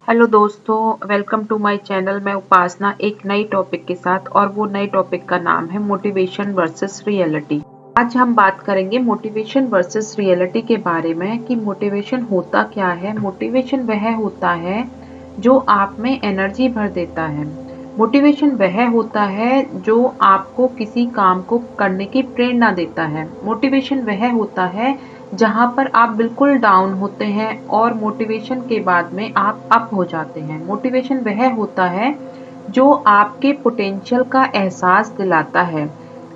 Hello दोस्तों, welcome to my channel. मैं उपासना एक नई टॉपिक के साथ, और वो नई टॉपिक का नाम है मोटिवेशन वर्सेस रियलिटी। आज हम बात करेंगे मोटिवेशन वर्सेस रियलिटी के बारे में कि मोटिवेशन होता क्या है। मोटिवेशन वह होता है जो आप में एनर्जी भर देता है। मोटिवेशन वह होता है जो आपको किसी काम को करने की प्रेरणा देता है। मोटिवेशन वह होता है जहाँ पर आप बिल्कुल डाउन होते हैं और मोटिवेशन के बाद में आप अप हो जाते हैं। मोटिवेशन वह होता है जो आपके पोटेंशियल का एहसास दिलाता है।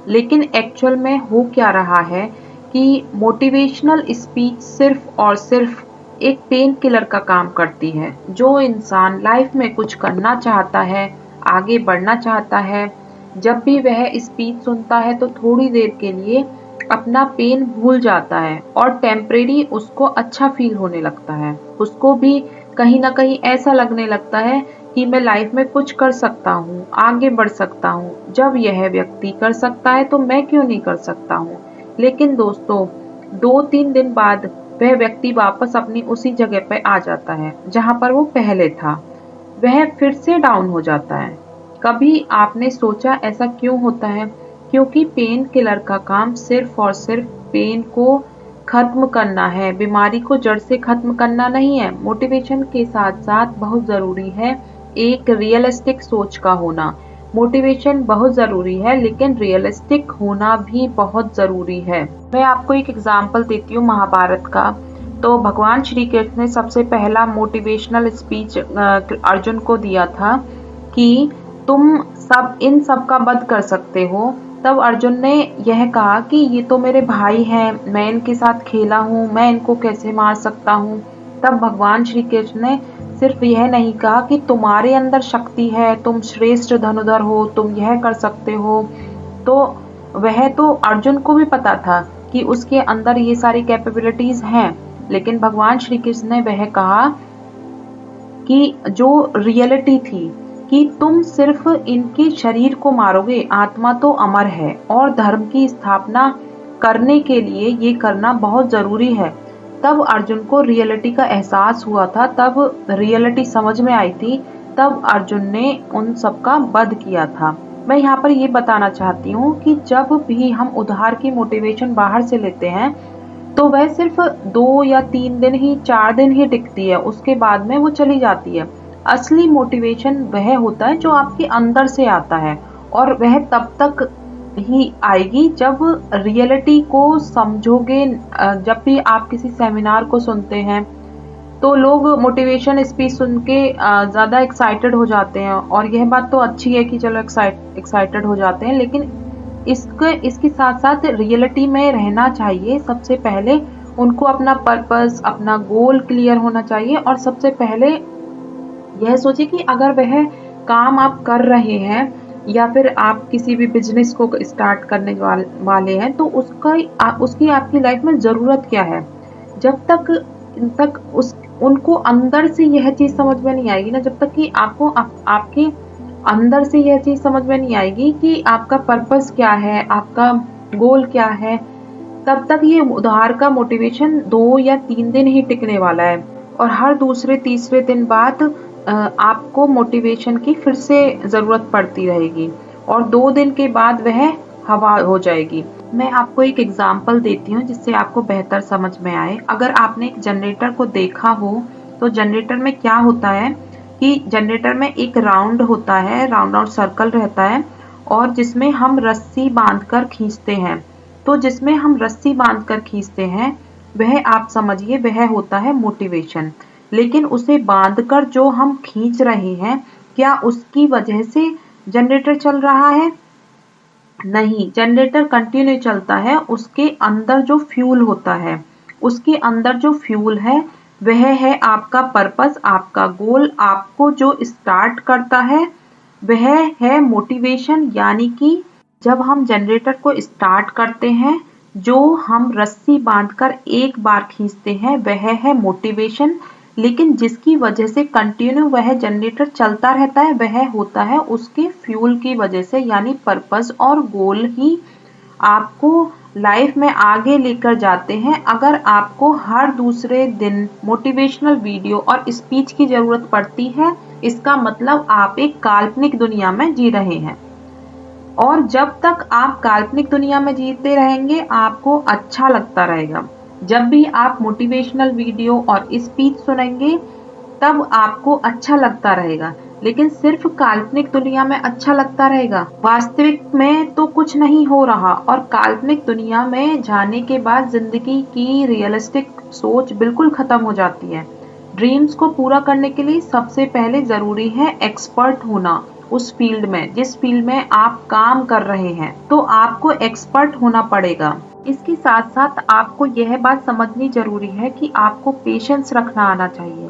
लेकिन एक्चुअल में हो क्या रहा है कि मोटिवेशनल स्पीच सिर्फ और सिर्फ एक पेन किलर का काम करती है। जो इंसान लाइफ में कुछ करना चाहता है, आगे बढ़ना चाहता है, जब भी वह स्पीच सुनता है तो थोड़ी देर के लिए अपना पेन भूल जाता है और टेम्परेरी उसको अच्छा फील होने लगता है। उसको भी कहीं ना कहीं ऐसा लगने लगता है कि मैं लाइफ में कुछ कर सकता हूँ, आगे बढ़ सकता हूँ। जब यह व्यक्ति कर सकता है तो मैं क्यों नहीं कर सकता हूँ। लेकिन दोस्तों, 2-3 दिन बाद वह व्यक्ति वापस अपनी उसी जगह पे आ जाता है जहाँ पर वो पहले था। वह फिर से डाउन हो जाता है। कभी आपने सोचा ऐसा क्यों होता है? क्योंकि पेन किलर का काम सिर्फ और सिर्फ पेन को खत्म करना है, बीमारी को जड़ से खत्म करना नहीं है। मोटिवेशन के साथ साथ बहुत जरूरी है एक रियलिस्टिक सोच का होना। मोटिवेशन बहुत जरूरी है लेकिन रियलिस्टिक होना भी बहुत जरूरी है। मैं आपको एक एग्जाम्पल देती हूँ महाभारत का। तो भगवान श्री कृष्ण ने सबसे पहला मोटिवेशनल स्पीच अर्जुन को दिया था कि तुम सब इन सब का वध कर सकते हो। तब अर्जुन ने यह कहा कि ये तो मेरे भाई हैं, मैं इनके साथ खेला हूँ, मैं इनको कैसे मार सकता हूँ। तब भगवान श्री कृष्ण ने सिर्फ यह नहीं कहा कि तुम्हारे अंदर शक्ति है, तुम श्रेष्ठ धनुधर हो, तुम यह कर सकते हो। तो वह तो अर्जुन को भी पता था कि उसके अंदर ये सारी कैपेबिलिटीज हैं। लेकिन भगवान श्री कृष्ण ने वह कहा कि जो रियलिटी थी कि तुम सिर्फ इनके शरीर को मारोगे, आत्मा तो अमर है और धर्म की स्थापना करने के लिए ये करना बहुत जरूरी है। तब अर्जुन को रियलिटी का एहसास हुआ था, तब रियलिटी समझ में आई थी, तब अर्जुन ने उन सब का वध किया था। मैं यहाँ पर ये बताना चाहती हूँ कि जब भी हम उधार की मोटिवेशन बाहर से लेते हैं तो वह सिर्फ 2 या 3 दिन ही, 4 दिन ही टिकती है, उसके बाद में वो चली जाती है। असली मोटिवेशन वह होता है जो आपके अंदर से आता है, और वह तब तक ही आएगी जब रियलिटी को समझोगे। जब भी आप किसी सेमिनार को सुनते हैं तो लोग मोटिवेशन स्पीच सुन के ज़्यादा एक्साइटेड हो जाते हैं, और यह बात तो अच्छी है कि चलो एक्साइटेड हो जाते हैं, लेकिन इसके साथ साथ रियलिटी में रहना चाहिए। सबसे पहले उनको अपना पर्पस, अपना गोल क्लियर होना चाहिए, और सबसे पहले यह सोचिए कि अगर वह काम आप कर रहे हैं या फिर आप किसी भी बिजनेस को स्टार्ट करने वाले हैं तो उसकी आपकी लाइफ में ज़रूरत क्या है। जब तक उस उनको अंदर से यह चीज़ समझ में नहीं आएगी ना, जब तक कि आपको आपके अंदर से यह चीज़ समझ में नहीं आएगी कि आपका पर्पस क्या है, आपका गोल क्या है, तब तक ये उधार का मोटिवेशन 2 या 3 दिन ही टिकने वाला है, और हर दूसरे तीसरे दिन बाद आपको मोटिवेशन की फिर से ज़रूरत पड़ती रहेगी, और 2 दिन के बाद वह हवा हो जाएगी। मैं आपको एक एग्जाम्पल देती हूँ जिससे आपको बेहतर समझ में आए। अगर आपने एक जनरेटर को देखा हो तो जनरेटर में क्या होता है कि जनरेटर में एक राउंड होता है, राउंड सर्कल रहता है, और जिसमें हम रस्सी बांधकर खींचते हैं। तो जिसमें हम रस्सी बांधकर खींचते हैं वह आप समझिए वह होता है मोटिवेशन। लेकिन उसे बांधकर जो हम खींच रहे हैं, क्या उसकी वजह से जनरेटर चल रहा है? नहीं, जनरेटर कंटिन्यू चलता है। उसके अंदर जो फ्यूल होता है, उसके अंदर जो फ्यूल है वह है आपका पर्पस, आपका गोल। आपको जो स्टार्ट करता है वह है मोटिवेशन। यानी कि जब हम जनरेटर को स्टार्ट करते हैं, जो हम रस्सी बांधकर एक बार खींचते हैं वह है मोटिवेशन। लेकिन जिसकी वजह से कंटिन्यू वह जनरेटर चलता रहता है वह होता है उसके फ्यूल की वजह से, यानी पर्पस और गोल ही आपको लाइफ में आगे लेकर जाते हैं। अगर आपको हर दूसरे दिन मोटिवेशनल वीडियो और स्पीच की जरूरत पड़ती है, इसका मतलब आप एक काल्पनिक दुनिया में जी रहे हैं। और जब तक आप काल्पनिक दुनिया में जीते रहेंगे, आपको अच्छा लगता रहेगा। जब भी आप मोटिवेशनल वीडियो और स्पीच सुनेंगे, तब आपको अच्छा लगता रहेगा, लेकिन सिर्फ काल्पनिक दुनिया में अच्छा लगता रहेगा। वास्तविक में तो कुछ नहीं हो रहा, और काल्पनिक दुनिया में जाने के बाद जिंदगी की रियलिस्टिक सोच बिल्कुल खत्म हो जाती है। ड्रीम्स को पूरा करने के लिए सबसे पहले जरूरी है एक्सपर्ट होना उस फील्ड में, जिस फील्ड में आप काम कर रहे हैं, तो आपको एक्सपर्ट होना पड़ेगा। इसके साथ साथ आपको यह बात समझनी जरूरी है कि आपको पेशेंस रखना आना चाहिए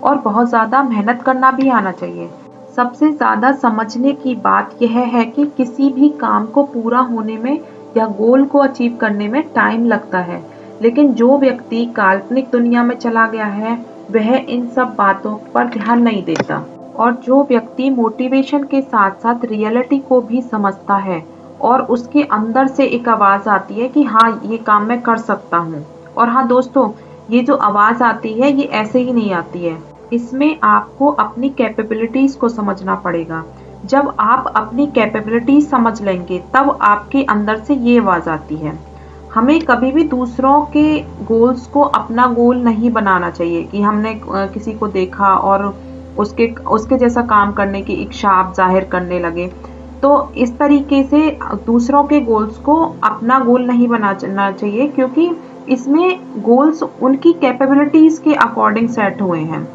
और बहुत ज़्यादा मेहनत करना भी आना चाहिए। सबसे ज़्यादा समझने की बात यह है कि किसी भी काम को पूरा होने में या गोल को अचीव करने में टाइम लगता है, लेकिन जो व्यक्ति काल्पनिक दुनिया में चला गया है, वह इन सब बातों पर ध्यान नहीं देता। और जो व्यक्ति मोटिवेशन के साथ साथ रियलिटी को भी समझता है और उसके अंदर से एक आवाज़ आती है कि हाँ, ये काम मैं कर सकता हूँ। और हाँ दोस्तों, ये जो आवाज़ आती है, ये ऐसे ही नहीं आती है। इसमें आपको अपनी कैपेबिलिटीज़ को समझना पड़ेगा। जब आप अपनी कैपेबिलिटीज़ समझ लेंगे, तब आपके अंदर से ये आवाज़ आती है। हमें कभी भी दूसरों के गोल्स को अपना गोल नहीं बनाना चाहिए कि हमने किसी को देखा और उसके जैसा काम करने की इच्छा आप जाहिर करने लगे। तो इस तरीके से दूसरों के गोल्स को अपना गोल नहीं बनाना चाहिए, क्योंकि इसमें गोल्स उनकी कैपेबिलिटीज़ के अकॉर्डिंग सेट हुए हैं।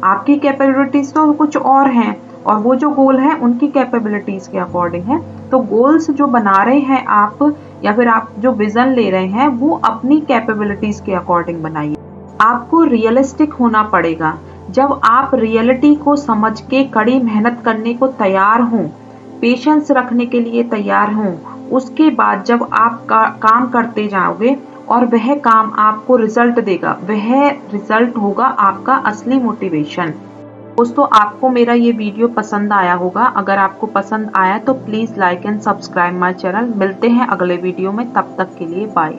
आपकी कैपेबिलिटीज़ तो कुछ और हैं, और वो जो गोल है उनकी कैपेबिलिटीज़ के अकॉर्डिंग है। तो गोल्स जो बना रहे हैं आप, या फिर आप जो विज़न ले रहे हैं, वो अपनी कैपेबिलिटीज़ के अकॉर्डिंग बनाइए। आपको रियलिस्टिक होना पड़ेगा। जब आप रियलिटी को समझ के कड़ी मेहनत करने को तैयार हों, पेशेंस रखने के लिए तैयार हों, उसके बाद जब आप काम करते जाओगे और वह काम आपको रिजल्ट देगा, वह रिजल्ट होगा आपका असली मोटिवेशन। दोस्तों, आपको मेरा ये वीडियो पसंद आया होगा। अगर आपको पसंद आया तो please like and subscribe my channel. मिलते हैं अगले वीडियो में, तब तक के लिए बाय।